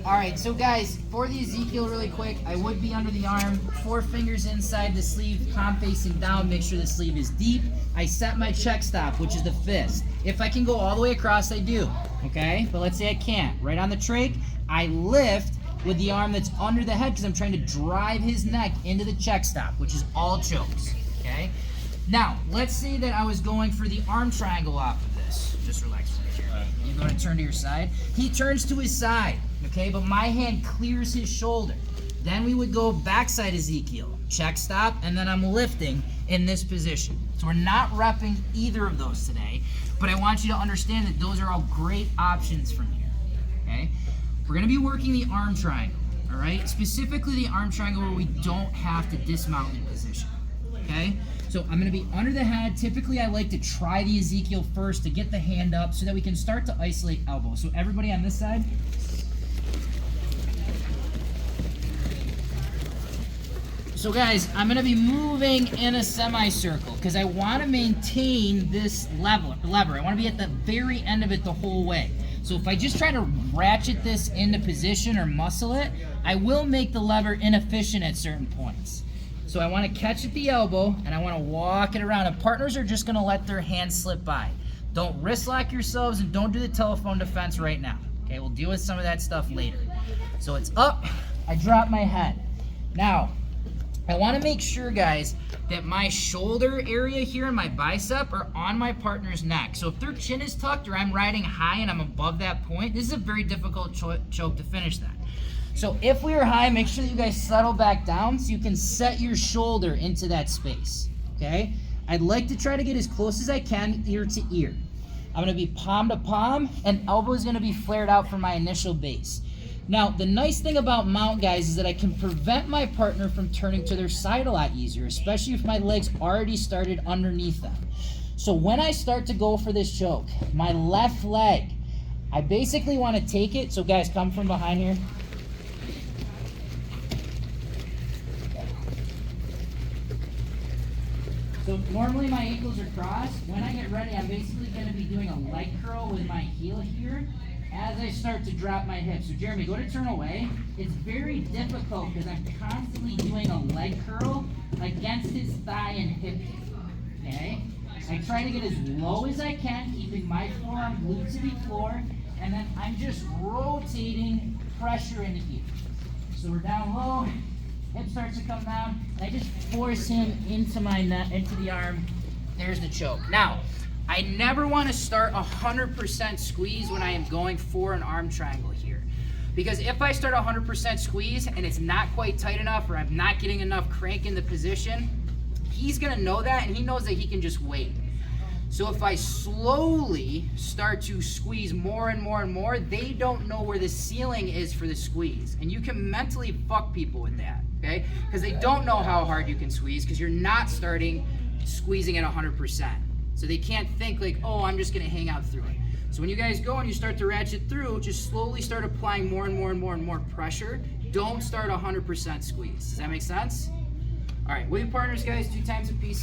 All right, so guys, for the Ezekiel really quick, I would be under the arm, 4 fingers inside the sleeve, palm facing down, make sure the sleeve is deep. I set my check stop, which is the fist. If I can go all the way across, I do, okay? But let's say I can't. Right on the trach, I lift with the arm that's under the head because I'm trying to drive his neck into the check stop, which is all chokes, okay? Now, let's say that I was going for the arm triangle off of this. Just relax for me here. You're going to turn to your side. He turns to his side, okay? But my hand clears his shoulder. Then we would go backside Ezekiel, check stop, and then I'm lifting in this position. So we're not repping either of those today, but I want you to understand that those are all great options from here, okay? We're going to be working the arm triangle, all right? Specifically the arm triangle where we don't have to dismount in position, okay? So I'm going to be under the head. Typically, I like to try the Ezekiel first to get the hand up so that we can start to isolate elbow. So everybody on this side. So guys, I'm going to be moving in a semicircle because I want to maintain this lever. I want to be at the very end of it the whole way. So if I just try to ratchet this into position or muscle it, I will make the lever inefficient at certain points. So I want to catch at the elbow, and I want to walk it around. And partners are just going to let their hands slip by. Don't wrist lock yourselves, and don't do the telephone defense right now. Okay, we'll deal with some of that stuff later. So it's up, I drop my head. Now, I want to make sure, guys, that my shoulder area here and my bicep are on my partner's neck. So if their chin is tucked or I'm riding high and I'm above that point, this is a very difficult choke to finish that. So if we are high, make sure that you guys settle back down so you can set your shoulder into that space, okay? I'd like to try to get as close as I can ear to ear. I'm gonna be palm to palm, and elbow is gonna be flared out for my initial base. Now, the nice thing about mount, guys, is that I can prevent my partner from turning to their side a lot easier, especially if my legs already started underneath them. So when I start to go for this choke, my left leg, I basically wanna take it, so guys, come from behind here. So normally my ankles are crossed. When I get ready, I'm basically going to be doing a leg curl with my heel here as I start to drop my hips. So Jeremy, go to turn away. It's very difficult because I'm constantly doing a leg curl against his thigh and hip, okay? I try to get as low as I can, keeping my forearm glued to the floor, and then I'm just rotating pressure into here. So we're down low. Hip starts to come down, and I just force him into my neck, into the arm. There's the choke. Now, I never want to start 100% squeeze when I am going for an arm triangle here. Because if I start 100% squeeze and it's not quite tight enough, or I'm not getting enough crank in the position, he's going to know that, and he knows that he can just wait. So if I slowly start to squeeze more and more and more, they don't know where the ceiling is for the squeeze. And you can mentally fuck people with that, okay? Because they don't know how hard you can squeeze because you're not starting squeezing at 100%. So they can't think like, oh, I'm just gonna hang out through it. So when you guys go and you start to ratchet through, just slowly start applying more and more and more and more pressure. Don't start 100% squeeze. Does that make sense? All right, with your partners, guys, 2 times a piece.